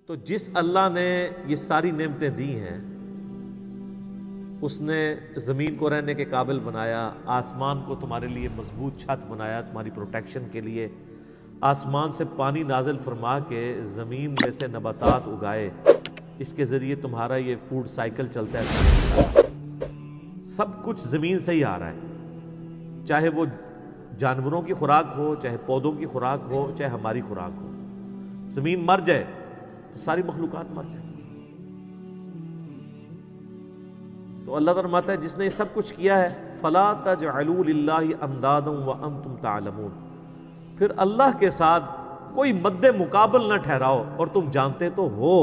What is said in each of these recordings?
تو جس اللہ نے یہ ساری نعمتیں دی ہیں، اس نے زمین کو رہنے کے قابل بنایا، آسمان کو تمہارے لیے مضبوط چھت بنایا تمہاری پروٹیکشن کے لیے، آسمان سے پانی نازل فرما کے زمین میں سے نباتات اگائے، اس کے ذریعے تمہارا یہ فوڈ سائیکل چلتا ہے، سب کچھ زمین سے ہی آ رہا ہے، چاہے وہ جانوروں کی خوراک ہو، چاہے پودوں کی خوراک ہو، چاہے ہماری خوراک ہو۔ زمین مر جائے تو ساری مخلوقات مر جائے۔ تو اللہ تعالیٰ فرماتا ہے جس نے یہ سب کچھ کیا ہے، فَلَا تَجْعَلُوا لِلَّهِ أَنْدَادًا وَأَنْتُمْ تَعْلَمُونَ، پھر اللہ کے ساتھ کوئی مد مقابل نہ ٹھہراؤ اور تم جانتے تو ہو،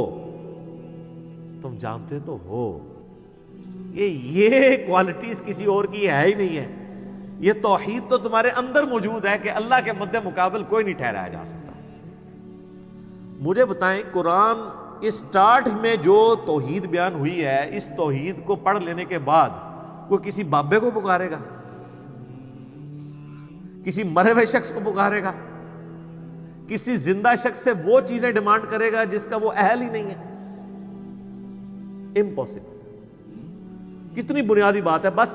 تم جانتے تو ہو کہ یہ کوالٹیز کسی اور کی ہے ہی نہیں ہے۔ یہ توحید تو تمہارے اندر موجود ہے کہ اللہ کے مد مقابل کوئی نہیں ٹھہرایا جا سکتا۔ مجھے بتائیں، قرآن اسٹارٹ میں جو توحید بیان ہوئی ہے، اس توحید کو پڑھ لینے کے بعد کوئی کسی بابے کو پکارے گا؟ کسی مرے ہوئے شخص کو پکارے گا؟ کسی زندہ شخص سے وہ چیزیں ڈیمانڈ کرے گا جس کا وہ اہل ہی نہیں ہے؟ امپاسبل۔ کتنی بنیادی بات ہے، بس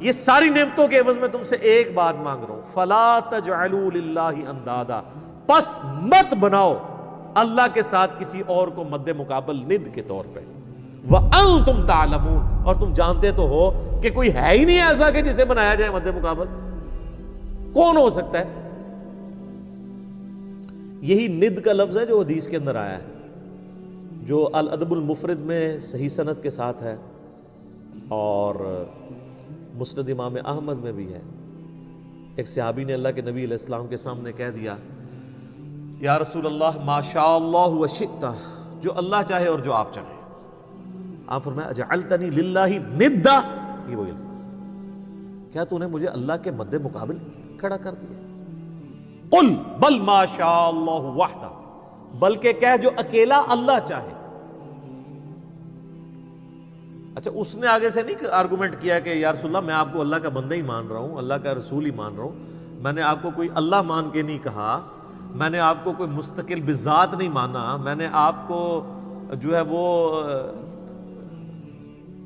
یہ ساری نعمتوں کے عوض میں تم سے ایک بات مانگ رہا ہوں، فَلَا تَجْعَلُوا لِلَّهِ أَنْدَادًا، پس مت بناؤ اللہ کے ساتھ کسی اور کو مد مقابل ند کے طور پہ، وَأَنْتُمْ تَعْلَمُونَ، اور تم جانتے تو ہو کہ کوئی ہے ہی نہیں ایسا کہ جسے بنایا جائے مد مقابل۔ کون ہو سکتا ہے؟ یہی ند کا لفظ ہے جو حدیث کے اندر آیا ہے، جو الادب المفرد میں صحیح سند کے ساتھ ہے، اور مسند امام احمد میں بھی ہے۔ ایک صحابی نے اللہ کے نبی علیہ السلام کے سامنے کہہ دیا، یا رسول اللہ ما شاء اللہ و شئت، جو اللہ چاہے اور جو آپ چاہیں۔ آپ فرمایا اجعلتنی للہ ندا، یہ وہی الفاظ، کیا تو نے مجھے اللہ کے مد مقابل کھڑا کر دیا؟ قل بل ما شاء اللہ وحدہ، بلکہ کہہ جو اکیلا اللہ چاہے۔ اچھا، اس نے آگے سے نہیں آرگومنٹ کیا کہ یا رسول اللہ میں آپ کو اللہ کا بندہ ہی مان رہا ہوں، اللہ کا رسول ہی مان رہا ہوں، میں نے آپ کو کوئی اللہ مان کے نہیں کہا، میں نے آپ کو کوئی مستقل بذات نہیں مانا، میں نے آپ کو جو ہے وہ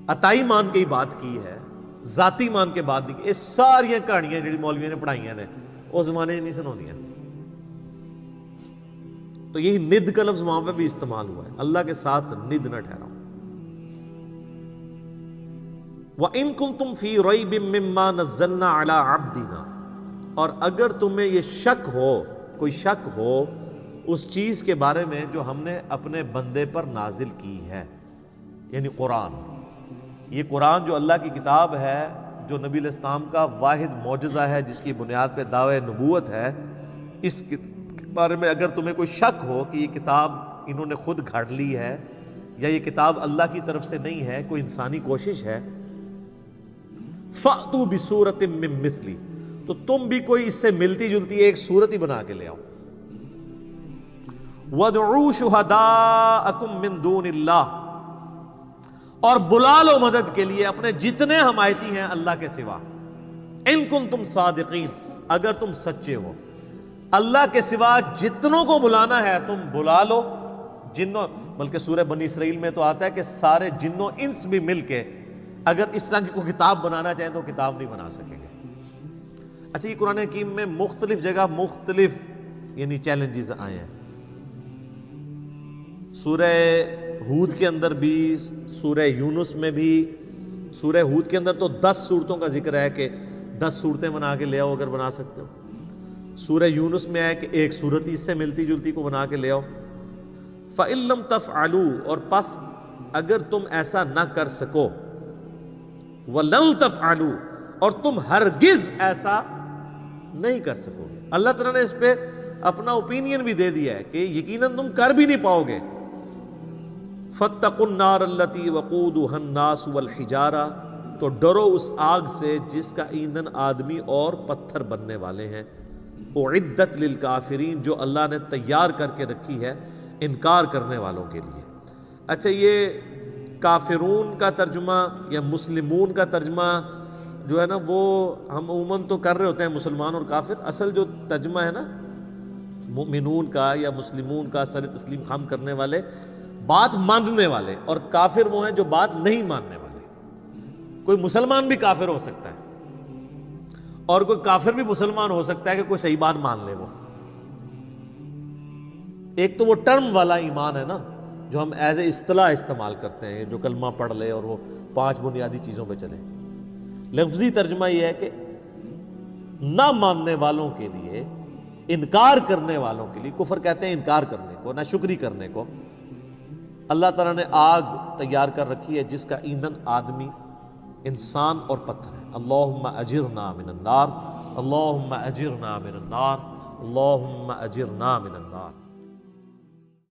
عطائی مان کے ہی بات کی ہے، ذاتی مان کے بات نہیں کی۔ یہ ساری کہانیاں جڑی مولویوں نے پڑھائیاں نے اس زمانے نہیں سنونیاں۔ تو یہی ند کا لفظ وہاں پہ بھی استعمال ہوا ہے، اللہ کے ساتھ ند نہ ٹھہراؤ۔ وَإِن كُنتُمْ فِي رَيْبٍ مِّمَّا نَزَّلْنَا عَلَىٰ عَبْدِنَا، اور اگر تمہیں یہ شک ہو، کوئی شک ہو اس چیز کے بارے میں جو ہم نے اپنے بندے پر نازل کی ہے، یعنی قرآن، یہ قرآن جو اللہ کی کتاب ہے، جو نبی علیہ السلام کا واحد معجزہ ہے، جس کی بنیاد پہ دعوی نبوت ہے، اس کے بارے میں اگر تمہیں کوئی شک ہو کہ یہ کتاب انہوں نے خود گھڑ لی ہے یا یہ کتاب اللہ کی طرف سے نہیں ہے، کوئی انسانی کوشش ہے، فَأْتُوا بِسُورَةٍ مِّن مِّثْلِهِ، تو تم بھی کوئی اس سے ملتی جلتی ایک صورت ہی بنا کے لے آؤ۔ وَادْعُوا شُهَدَاءَكُم مِّن دُونِ اللَّهِ، اور بلا لو مدد کے لیے اپنے جتنے حمایتی ہیں اللہ کے سوا، ان کنتم صادقین، اگر تم سچے ہو۔ اللہ کے سوا جتنوں کو بلانا ہے تم بلا لو، جنوں، بلکہ سورہ بنی اسرائیل میں تو آتا ہے کہ سارے جنوں انس بھی مل کے اگر اس طرح کی کوئی کتاب بنانا چاہیں تو کتاب نہیں بنا سکیں گے۔ اچھا، یہ قرآن حکیم میں مختلف جگہ مختلف یعنی چیلنجز آئے ہیں۔ سورہ ہود کے اندر بھی، سورہ یونس میں بھی۔ سورہ ہود کے اندر تو 10 صورتوں کا ذکر ہے کہ 10 صورتیں بنا کے لے آؤ اگر بنا سکتے ہو۔ سورہ یونس میں ہے کہ ایک صورت ہی اس سے ملتی جلتی کو بنا کے لے آؤ۔ فَإِن لَّمْ تَفْعَلُوا، اور پس اگر تم ایسا نہ کر سکو، وَلَن تَفْعَلُوا، اور تم ہرگز ایسا نہیں کر سکو گے۔ اللہ تعالیٰ نے اس پہ اپنا اوپینین بھی دے دیا ہے کہ یقیناً تم کر بھی نہیں پاؤ گے۔ فَاتَّقُوا النَّارَ الَّتِي وَقُودُهَا النَّاسُ وَالْحِجَارَةُ، تو ڈرو اس آگ سے جس کا ایندھن آدمی اور پتھر بننے والے ہیں۔ اعدت للکافرین، جو اللہ نے تیار کر کے رکھی ہے انکار کرنے والوں کے لیے۔ اچھا، یہ کافرون کا ترجمہ یا مسلمون کا ترجمہ جو ہے نا، وہ ہم عموماً تو کر رہے ہوتے ہیں مسلمان اور کافر، اصل جو ترجمہ ہے نا مؤمنون کا یا مسلمون کا، سر تسلیم خام کرنے والے، بات ماننے والے، اور کافر وہ ہیں جو بات نہیں ماننے والے۔ کوئی مسلمان بھی کافر ہو سکتا ہے، اور کوئی کافر بھی مسلمان ہو سکتا ہے کہ کوئی صحیح بات مان لے۔ وہ ایک تو وہ ٹرم والا ایمان ہے نا جو ہم ایز اے اصطلاح استعمال کرتے ہیں، جو کلمہ پڑھ لے اور وہ 5 بنیادی چیزوں پہ چلے۔ لفظی ترجمہ یہ ہے کہ نہ ماننے والوں کے لیے، انکار کرنے والوں کے لیے، کفر کہتے ہیں انکار کرنے کو، نہ شکری کرنے کو، اللہ تعالیٰ نے آگ تیار کر رکھی ہے جس کا ایندھن آدمی، انسان اور پتھر ہے۔ اللہم اجرنا من النار، اللہم اجرنا من النار، اللہم اجرنا من النار۔